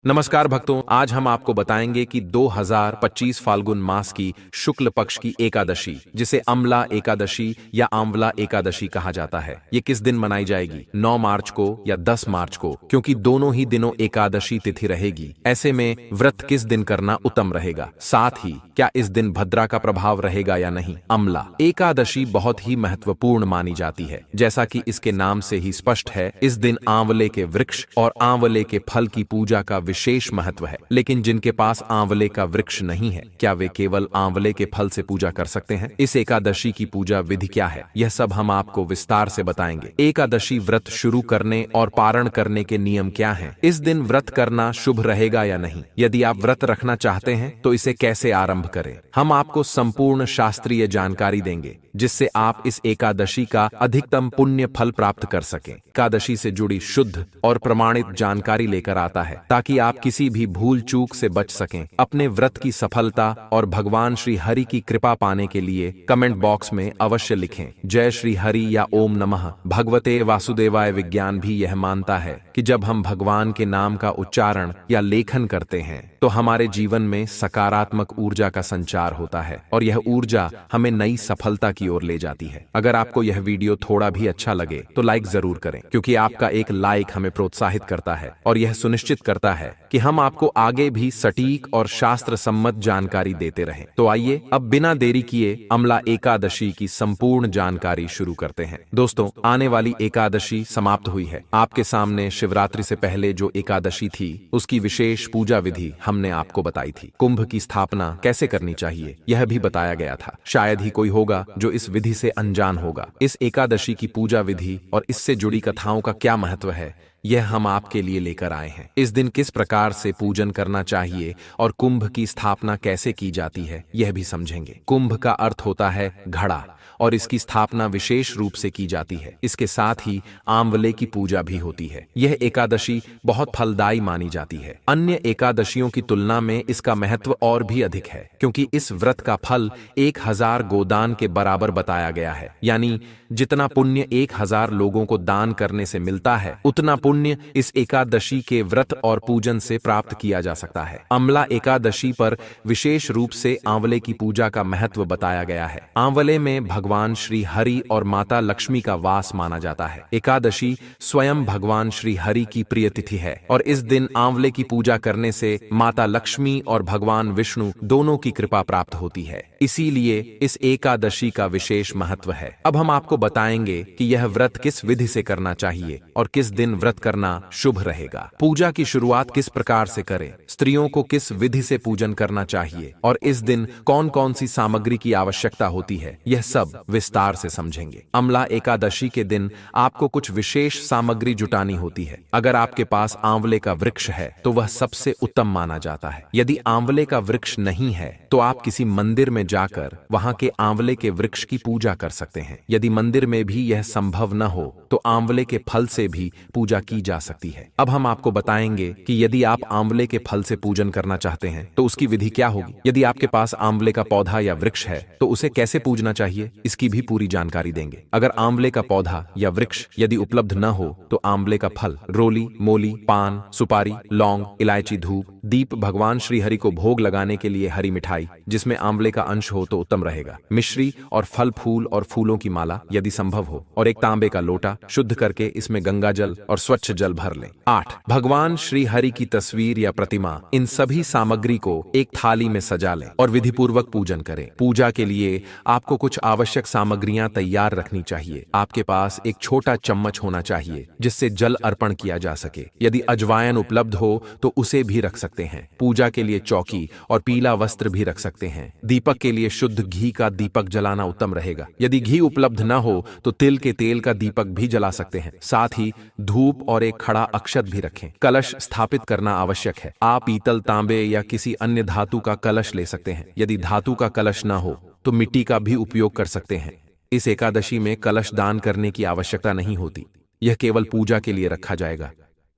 नमस्कार भक्तों, आज हम आपको बताएंगे कि 2025 फाल्गुन मास की शुक्ल पक्ष की एकादशी, जिसे अम्ला एकादशी या आंवला एकादशी कहा जाता है, ये किस दिन मनाई जाएगी? 9 मार्च को या 10 मार्च को? क्योंकि दोनों ही दिनों एकादशी तिथि रहेगी। ऐसे में व्रत किस दिन करना उत्तम रहेगा? साथ ही क्या इस दिन भद्रा का प्रभाव रहेगा या नहीं? अम्ला एकादशी बहुत ही महत्वपूर्ण मानी जाती है। जैसा कि इसके नाम से ही स्पष्ट है, इस दिन आंवले के वृक्ष और आंवले के फल की पूजा का विशेष महत्व है। लेकिन जिनके पास आंवले का वृक्ष नहीं है, क्या वे केवल आंवले के फल से पूजा कर सकते हैं? इस एकादशी की पूजा विधि क्या है, यह सब हम आपको विस्तार से बताएंगे। एकादशी व्रत शुरू करने और पारण करने के नियम क्या हैं? इस दिन व्रत करना शुभ रहेगा या नहीं? यदि आप व्रत रखना चाहते हैं तो इसे कैसे आरंभ करें? हम आपको संपूर्ण शास्त्रीय जानकारी देंगे, जिससे आप इस एकादशी का अधिकतम पुण्य फल प्राप्त कर सकें। एकादशी से जुड़ी शुद्ध और प्रमाणित जानकारी लेकर आता है, ताकि आप किसी भी भूल चूक से बच सकें। अपने व्रत की सफलता और भगवान श्री हरि की कृपा पाने के लिए कमेंट बॉक्स में अवश्य लिखें जय श्री हरि या ओम नमः भगवते वासुदेवाय। विज्ञान भी यह मानता है कि जब हम भगवान के नाम का उच्चारण या लेखन करते हैं तो हमारे जीवन में सकारात्मक ऊर्जा का संचार होता है और यह ऊर्जा हमें नई सफलता की ओर ले जाती है। अगर आपको यह वीडियो थोड़ा भी अच्छा लगे तो लाइक जरूर करें, क्योंकि आपका एक लाइक हमें प्रोत्साहित करता है और यह सुनिश्चित करता है कि हम आपको आगे भी सटीक और शास्त्र सम्मत जानकारी देते रहें। तो आइए अब बिना देरी किए अम्ला एकादशी की संपूर्ण जानकारी शुरू करते हैं। दोस्तों, आने वाली एकादशी समाप्त हुई है। आपके सामने शिवरात्रि से पहले जो एकादशी थी, उसकी विशेष पूजा विधि हमने आपको बताई थी। कुंभ की स्थापना कैसे करनी चाहिए, यह भी बताया गया था। शायद ही कोई होगा जो इस विधि से अनजान होगा। इस एकादशी की पूजा विधि और इससे जुड़ी कथाओं का क्या महत्व है, यह हम आपके लिए लेकर आए हैं। इस दिन किस प्रकार से पूजन करना चाहिए और कुंभ की स्थापना कैसे की जाती है, यह भी समझेंगे। कुंभ का अर्थ होता है घड़ा, और इसकी स्थापना विशेष रूप से की जाती है। इसके साथ ही आंवले की पूजा भी होती है। यह एकादशी बहुत फलदायी मानी जाती है। अन्य एकादशियों की तुलना में इसका महत्व और भी अधिक है, क्योंकि इस व्रत का फल 1000 गोदान के बराबर बताया गया है। यानी जितना पुण्य 1000 लोगों को दान करने से मिलता है, उतना पुण्य इस एकादशी के व्रत और पूजन से प्राप्त किया जा सकता है। अम्ला एकादशी पर विशेष रूप से आंवले की पूजा का महत्व बताया गया है। आंवले में भगवान श्री हरि और माता लक्ष्मी का वास माना जाता है। एकादशी स्वयं भगवान श्री हरि की प्रिय तिथि है और इस दिन आंवले की पूजा करने से माता लक्ष्मी और भगवान विष्णु दोनों की कृपा प्राप्त होती है। इसीलिए इस एकादशी का विशेष महत्व है। अब हम आपको बताएंगे कि यह व्रत किस विधि से करना चाहिए और किस दिन व्रत करना शुभ रहेगा। पूजा की शुरुआत किस प्रकार से करें, स्त्रियों को किस विधि से पूजन करना चाहिए और इस दिन कौन कौन सी सामग्री की आवश्यकता होती है, यह सब विस्तार से समझेंगे। अम्ला एकादशी के दिन आपको कुछ विशेष सामग्री जुटानी होती है। अगर आपके पास आंवले का वृक्ष है तो वह सबसे उत्तम माना जाता है। यदि आंवले का वृक्ष नहीं है तो आप किसी मंदिर में जाकर वहां के आंवले के वृक्ष की पूजा कर सकते हैं। यदि मंदिर में भी यह संभव न हो तो आंवले के फल से भी पूजा की जा सकती है। अब हम आपको बताएंगे कि यदि आप आंवले के फल से पूजन करना चाहते हैं तो उसकी विधि क्या होगी। यदि आपके पास आंवले का पौधा या वृक्ष है तो उसे कैसे पूजना चाहिए, इसकी भी पूरी जानकारी देंगे। अगर आंवले का पौधा या वृक्ष यदि उपलब्ध न हो तो आंवले का फल, रोली, मोली, पान, सुपारी, लौंग, इलायची, धूप, दीप, भगवान श्री हरि को भोग लगाने के लिए हरी मिठाई जिसमें आंवले का अंश हो तो उत्तम रहेगा, मिश्री और फल फूल और फूलों की माला यदि संभव हो, और एक तांबे का लोटा शुद्ध करके इसमें गंगा जल और स्वच्छ जल भर लें। 8 भगवान श्री हरि की तस्वीर या प्रतिमा, इन सभी सामग्री को एक थाली में सजा लें और विधि पूर्वक पूजन करें। पूजा के लिए आपको कुछ आवश्यक सामग्रियां तैयार रखनी चाहिए। आपके पास एक छोटा चम्मच होना चाहिए जिससे जल अर्पण किया जा सके। यदि अजवायन उपलब्ध हो तो उसे भी रख सकते हैं। पूजा के लिए चौकी और पीला वस्त्र भी रख सकते हैं। दीपक के लिए शुद्ध घी का दीपक जलाना उत्तम रहेगा। यदि घी उपलब्ध न हो तो तिल के तेल का दीपक भी जला सकते हैं। साथ ही धूप और एक खड़ा अक्षत भी रखें। कलश स्थापित करना आवश्यक है। आप पीतल, तांबे या किसी अन्य धातु का कलश ले सकते हैं। यदि धातु का कलश न हो तो मिट्टी का भी उपयोग कर सकते हैं। इस एकादशी में कलश दान करने की आवश्यकता नहीं होती, यह केवल पूजा के लिए रखा जाएगा।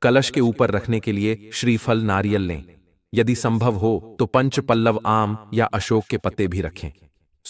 कलश के ऊपर रखने के लिए श्रीफल, नारियल लें। यदि संभव हो तो पंच पल्लव आम या अशोक के पत्ते भी रखें।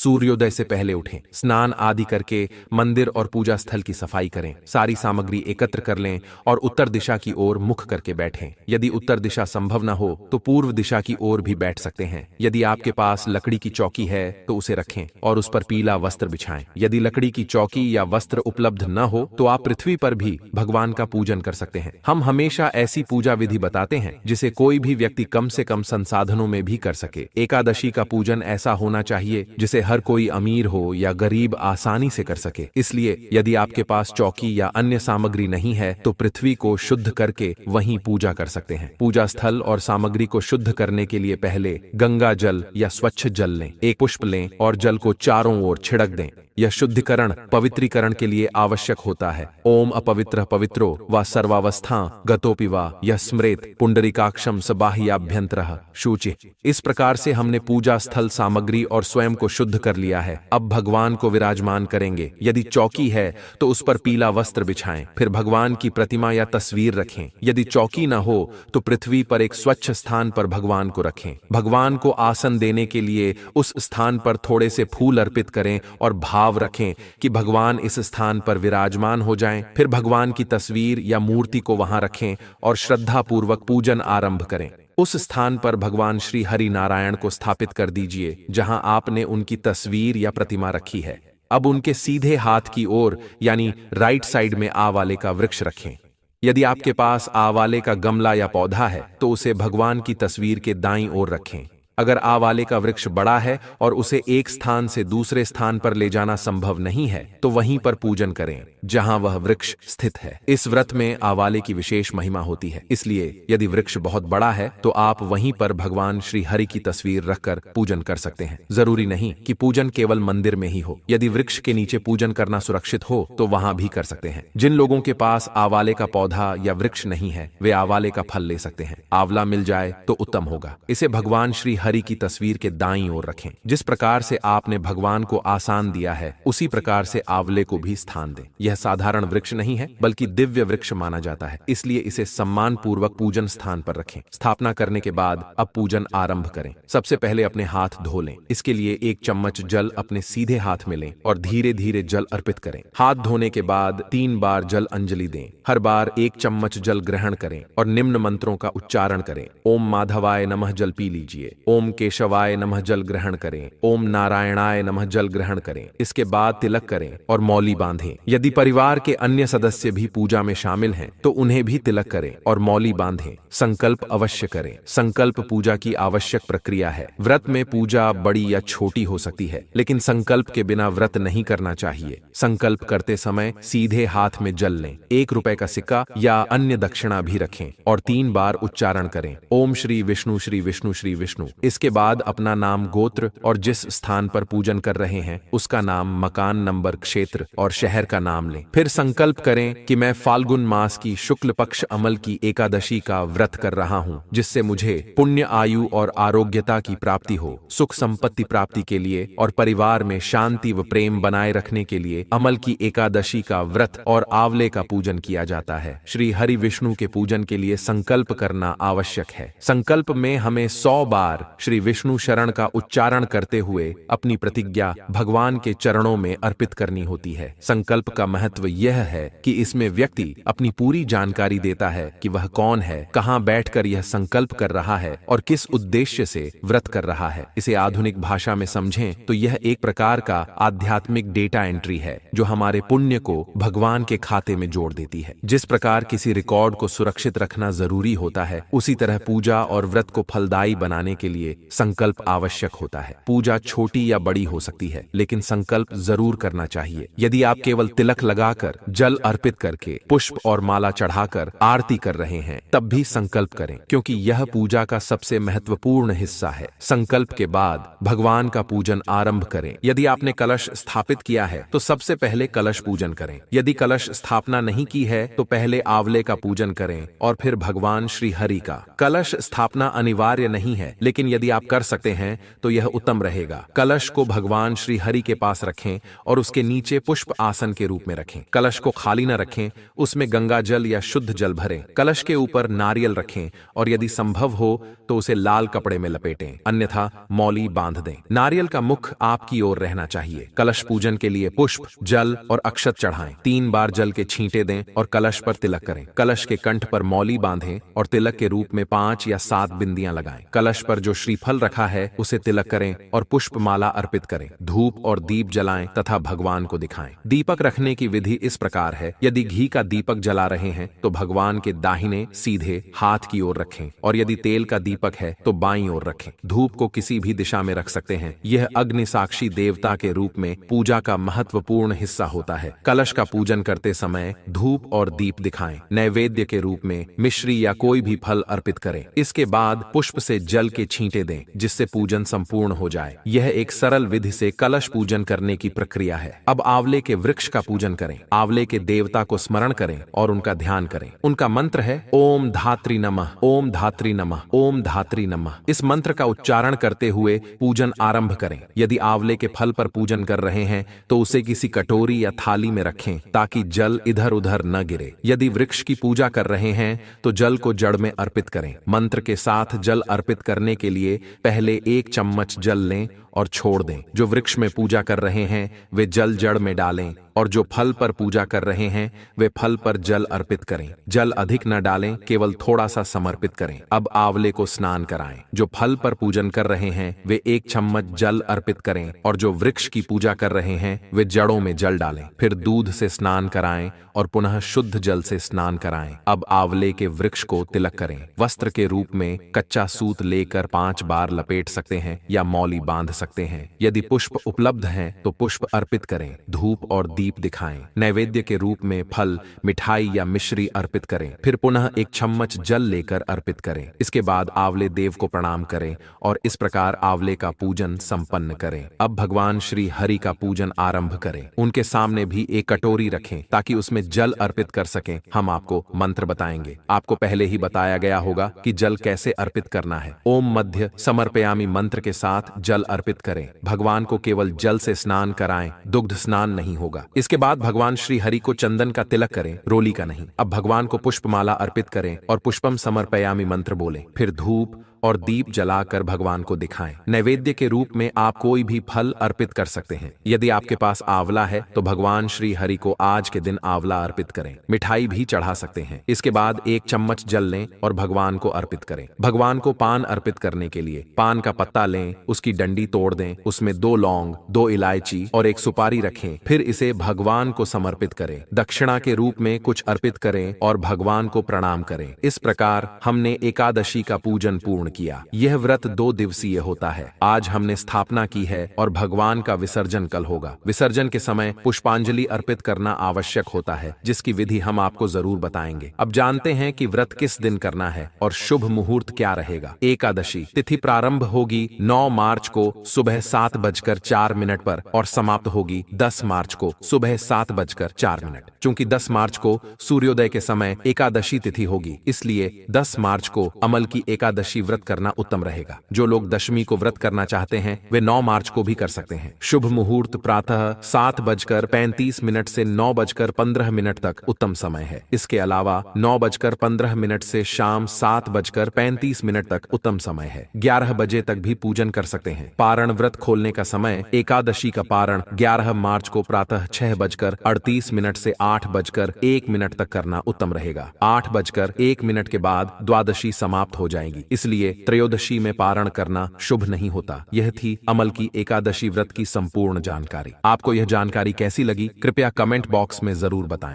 सूर्योदय से पहले उठें, स्नान आदि करके मंदिर और पूजा स्थल की सफाई करें, सारी सामग्री एकत्र कर लें और उत्तर दिशा की ओर मुख करके बैठें। यदि उत्तर दिशा संभव न हो तो पूर्व दिशा की ओर भी बैठ सकते हैं। यदि आपके पास लकड़ी की चौकी है तो उसे रखें और उस पर पीला वस्त्र बिछाएं। यदि लकड़ी की चौकी या वस्त्र उपलब्ध न हो तो आप पृथ्वी पर भी भगवान का पूजन कर सकते हैं। हम हमेशा ऐसी पूजा विधि बताते हैं जिसे कोई भी व्यक्ति कम से कम संसाधनों में भी कर सके। एकादशी का पूजन ऐसा होना चाहिए जिसे हर कोई अमीर हो या गरीब आसानी से कर सके। इसलिए यदि आपके पास चौकी या अन्य सामग्री नहीं है तो पृथ्वी को शुद्ध करके वहीं पूजा कर सकते हैं। पूजा स्थल और सामग्री को शुद्ध करने के लिए पहले गंगा जल या स्वच्छ जल लें, एक पुष्प लें और जल को चारों ओर छिड़क दें। यह शुद्धिकरण पवित्रीकरण के लिए आवश्यक होता है। ओम अपवित्र पवित्रो व सर्वावस्था गतोपि वा यह स्मृत पुंडरीकाक्षम स बाह्याभ्यंतरः शुचि। इस प्रकार से हमने पूजा स्थल, सामग्री और स्वयं को शुद्ध कर लिया है। अब भगवान को विराजमान करेंगे। यदि चौकी है तो उस पर पीला वस्त्र बिछाएं, फिर भगवान की प्रतिमा या तस्वीर रखें। यदि चौकी न हो तो पृथ्वी पर एक स्वच्छ स्थान पर भगवान को रखें। भगवान को आसन देने के लिए उस स्थान पर थोड़े से फूल अर्पित करें और भाव रखें कि भगवान इस स्थान पर विराजमान हो जाएं। फिर भगवान की तस्वीर या मूर्ति को वहां रखें और श्रद्धा पूर्वक पूजन आरंभ करें। उस स्थान पर भगवान श्री हरि नारायण को स्थापित कर दीजिए जहां आपने उनकी तस्वीर या प्रतिमा रखी है। अब उनके सीधे हाथ की ओर यानी राइट साइड में आवाले का वृक्ष रखें। यदि आपके पास आवाले का गमला या पौधा है तो उसे भगवान की तस्वीर के दाईं ओर रखें। अगर आवाले का वृक्ष बड़ा है और उसे एक स्थान से दूसरे स्थान पर ले जाना संभव नहीं है तो वहीं पर पूजन करें जहां वह वृक्ष स्थित है। इस व्रत में आवाले की विशेष महिमा होती है, इसलिए यदि वृक्ष बहुत बड़ा है तो आप वहीं पर भगवान श्री हरि की तस्वीर रखकर पूजन कर सकते हैं। जरूरी नहीं कि पूजन केवल मंदिर में ही हो। यदि वृक्ष के नीचे पूजन करना सुरक्षित हो तो वहां भी कर सकते हैं। जिन लोगों के पास आवाले का पौधा या वृक्ष नहीं है वे आवाले का फल ले सकते हैं। आंवला मिल जाए तो उत्तम होगा। इसे भगवान श्री हरि की तस्वीर के दाईं ओर रखें। जिस प्रकार से आपने भगवान को आसान दिया है उसी प्रकार से आंवले को भी स्थान दें। यह साधारण वृक्ष नहीं है बल्कि दिव्य वृक्ष माना जाता है, इसलिए इसे सम्मान पूर्वक पूजन स्थान पर रखें। स्थापना करने के बाद अब पूजन आरंभ करें। सबसे पहले अपने हाथ धो लें। इसके लिए 1 चम्मच जल अपने सीधे हाथ में लें और धीरे धीरे जल अर्पित करें। हाथ धोने के बाद 3 बार जल अंजलि दें। हर बार 1 चम्मच जल ग्रहण करें और निम्न मंत्रों का उच्चारण करें। ओम माधवाय नमः जल पी लीजिए। ओम केशवाय नमः जल ग्रहण करें। ओम नारायणाय नमः जल ग्रहण करें। इसके बाद तिलक करें और मौली बांधें। यदि परिवार के अन्य सदस्य भी पूजा में शामिल हैं तो उन्हें भी तिलक करें और मौली बांधें। संकल्प अवश्य करें। संकल्प पूजा की आवश्यक प्रक्रिया है। व्रत में पूजा बड़ी या छोटी हो सकती है, लेकिन संकल्प के बिना व्रत नहीं करना चाहिए। संकल्प करते समय सीधे हाथ में जल लें। 1 रुपए का सिक्का या अन्य दक्षिणा भी रखें और 3 बार उच्चारण करें। ओम श्री विष्णु श्री विष्णु श्री विष्णु। इसके बाद अपना नाम, गोत्र और जिस स्थान पर पूजन कर रहे हैं उसका नाम, मकान नंबर, क्षेत्र और शहर का नाम लें। फिर संकल्प करें कि मैं फाल्गुन मास की शुक्ल पक्ष अमल की एकादशी का व्रत कर रहा हूं, जिससे मुझे पुण्य, आयु और आरोग्यता की प्राप्ति हो, सुख संपत्ति प्राप्ति के लिए और परिवार में शांति व प्रेम बनाए रखने के लिए अमल की एकादशी का व्रत और आंवले का पूजन किया जाता है। श्री हरि विष्णु के पूजन के लिए संकल्प करना आवश्यक है। संकल्प में हमें 100 बार श्री विष्णु शरण का उच्चारण करते हुए अपनी प्रतिज्ञा भगवान के चरणों में अर्पित करनी होती है। संकल्प का महत्व यह है कि इसमें व्यक्ति अपनी पूरी जानकारी देता है कि वह कौन है, कहां बैठकर यह संकल्प कर रहा है और किस उद्देश्य से व्रत कर रहा है। इसे आधुनिक भाषा में समझें तो यह एक प्रकार का आध्यात्मिक डेटा एंट्री है जो हमारे पुण्य को भगवान के खाते में जोड़ देती है। जिस प्रकार किसी रिकॉर्ड को सुरक्षित रखना जरूरी होता है, उसी तरह पूजा और व्रत को फलदायी बनाने के लिए संकल्प आवश्यक होता है। पूजा छोटी या बड़ी हो सकती है, लेकिन संकल्प जरूर करना चाहिए। यदि आप केवल तिलक लगाकर, जल अर्पित करके, पुष्प और माला चढ़ाकर आरती कर रहे हैं तब भी संकल्प करें, क्योंकि यह पूजा का सबसे महत्वपूर्ण हिस्सा है। संकल्प के बाद भगवान का पूजन आरंभ करें। यदि आपने कलश स्थापित किया है तो सबसे पहले कलश पूजन करें। यदि कलश स्थापना नहीं की है तो पहले आंवले का पूजन करें और फिर भगवान श्री हरि का। कलश स्थापना अनिवार्य नहीं है, लेकिन यदि यदि आप कर सकते हैं तो यह उत्तम रहेगा। कलश को भगवान श्री हरि के पास रखें और उसके नीचे पुष्प आसन के रूप में रखें। कलश को खाली न रखें, उसमें गंगा जल या शुद्ध जल भरें। कलश के ऊपर नारियल रखें और यदि संभव हो तो उसे लाल कपड़े में लपेटें, अन्यथा मौली बांध दें। नारियल का मुख आपकी ओर रहना चाहिए। कलश पूजन के लिए पुष्प, जल और अक्षत चढ़ाएं। 3 बार जल के छींटे दें और कलश पर तिलक करें। कलश के कंठ पर मौली बांधें और तिलक के रूप में 5 या 7 बिंदियां लगाएं। कलश पर जो श्रीफल रखा है उसे तिलक करें और पुष्प माला अर्पित करें। धूप और दीप जलाएं तथा भगवान को दिखाएं। दीपक रखने की विधि इस प्रकार है। यदि घी का दीपक जला रहे हैं तो भगवान के दाहिने सीधे हाथ की ओर रखें और यदि तेल का दीपक है तो बाईं ओर रखें। धूप को किसी भी दिशा में रख सकते हैं। यह अग्नि साक्षी देवता के रूप में पूजा का महत्वपूर्ण हिस्सा होता है। कलश का पूजन करते समय धूप और दीप दिखाएं। नैवेद्य के रूप में मिश्री या कोई भी फल अर्पित करें। इसके बाद पुष्प से जल के छींटे दें जिससे पूजन संपूर्ण हो जाए। यह एक सरल विधि से कलश पूजन करने की प्रक्रिया है। अब आंवले के वृक्ष का पूजन करें। आंवले के देवता को स्मरण करें और उनका ध्यान करें। उनका मंत्र है ओम धात्री नमः, ओम धात्री नमः, ओम धात्री नमः। इस मंत्र का उच्चारण करते हुए पूजन आरंभ करें। यदि आंवले के फल पर पूजन कर रहे हैं तो उसे किसी कटोरी या थाली में रखें ताकि जल इधर उधर न गिरे। यदि वृक्ष की पूजा कर रहे हैं तो जल को जड़ में अर्पित करें। मंत्र के साथ जल अर्पित करने के लिए पहले 1 चम्मच जल लें और छोड़ दें। जो वृक्ष में पूजा कर रहे हैं वे जल जड़ में डालें और जो फल पर पूजा कर रहे हैं वे फल पर जल अर्पित करें। जल अधिक न डालें, केवल थोड़ा सा समर्पित करें। अब आंवले को स्नान कराएं। जो फल पर पूजन कर रहे हैं वे 1 चम्मच जल अर्पित करें और जो वृक्ष की पूजा कर रहे हैं वे जड़ों में जल डालें। फिर दूध से स्नान कराएं और पुनः शुद्ध जल से स्नान कराएं। अब आंवले के वृक्ष को तिलक करें। वस्त्र के रूप में कच्चा सूत लेकर 5 बार लपेट सकते हैं या मौली बांध सकते हैं। यदि पुष्प उपलब्ध हैं तो पुष्प अर्पित करें। धूप और दीप दिखाएं। नैवेद्य के रूप में फल, मिठाई या मिश्री अर्पित करें। फिर पुनः 1 चम्मच जल लेकर अर्पित करें। इसके बाद आंवले देव को प्रणाम करें और इस प्रकार आंवले का पूजन संपन्न करें। अब भगवान श्री हरि का पूजन आरंभ करें। उनके सामने भी एक कटोरी रखें ताकि उसमें जल अर्पित कर सकें। हम आपको मंत्र बताएंगे। आपको पहले ही बताया गया होगा कि जल कैसे अर्पित करना है। ओम मध्य समर्पयामि मंत्र के साथ जल अर्पित करें। भगवान को केवल जल से स्नान कराएं, दुग्ध स्नान नहीं होगा। इसके बाद भगवान श्री हरि को चंदन का तिलक करें, रोली का नहीं। अब भगवान को पुष्पमाला अर्पित करें और पुष्पम समर्पयामि मंत्र बोलें। फिर धूप और दीप जलाकर भगवान को दिखाएं। नैवेद्य के रूप में आप कोई भी फल अर्पित कर सकते हैं। यदि आपके पास आंवला है तो भगवान श्री हरि को आज के दिन आंवला अर्पित करें। मिठाई भी चढ़ा सकते हैं। इसके बाद 1 चम्मच जल लें और भगवान को अर्पित करें। भगवान को पान अर्पित करने के लिए पान का पत्ता लें, उसकी डंडी तोड़ दें, उसमें 2 लौंग, 2 इलायची और 1 सुपारी रखें। फिर इसे भगवान को समर्पित करें। दक्षिणा के रूप में कुछ अर्पित करें और भगवान को प्रणाम करें। इस प्रकार हमने एकादशी का पूजन पूर्ण किया। यह व्रत 2 दिवसीय होता है। आज हमने स्थापना की है और भगवान का विसर्जन कल होगा। विसर्जन के समय पुष्पांजलि अर्पित करना आवश्यक होता है, जिसकी विधि हम आपको जरूर बताएंगे। अब जानते हैं कि व्रत किस दिन करना है और शुभ मुहूर्त क्या रहेगा। एकादशी तिथि प्रारंभ होगी 9 मार्च को सुबह 7:04 पर और समाप्त होगी 10 मार्च को सुबह 7:04। चूंकि 10 मार्च को सूर्योदय के समय एकादशी तिथि होगी, इसलिए 10 मार्च को अमल की एकादशी व्रत करना उत्तम रहेगा। जो लोग दशमी को व्रत करना चाहते हैं वे 9 मार्च को भी कर सकते हैं। शुभ मुहूर्त प्रातः 7:35 से 9:15 तक उत्तम समय है। इसके अलावा 9:15 से शाम 7:35 तक उत्तम समय है। 11 बजे तक भी पूजन कर सकते हैं। पारण व्रत खोलने का समय एकादशी का पारण 11 मार्च को प्रातः 6:38 से 8:01 तक करना उत्तम रहेगा। 8:01 के बाद द्वादशी समाप्त हो जाएगी, इसलिए त्रयोदशी में पारण करना शुभ नहीं होता। यह थी अमल की एकादशी व्रत की संपूर्ण जानकारी। आपको यह जानकारी कैसी लगी कृपया कमेंट बॉक्स में जरूर बताएं।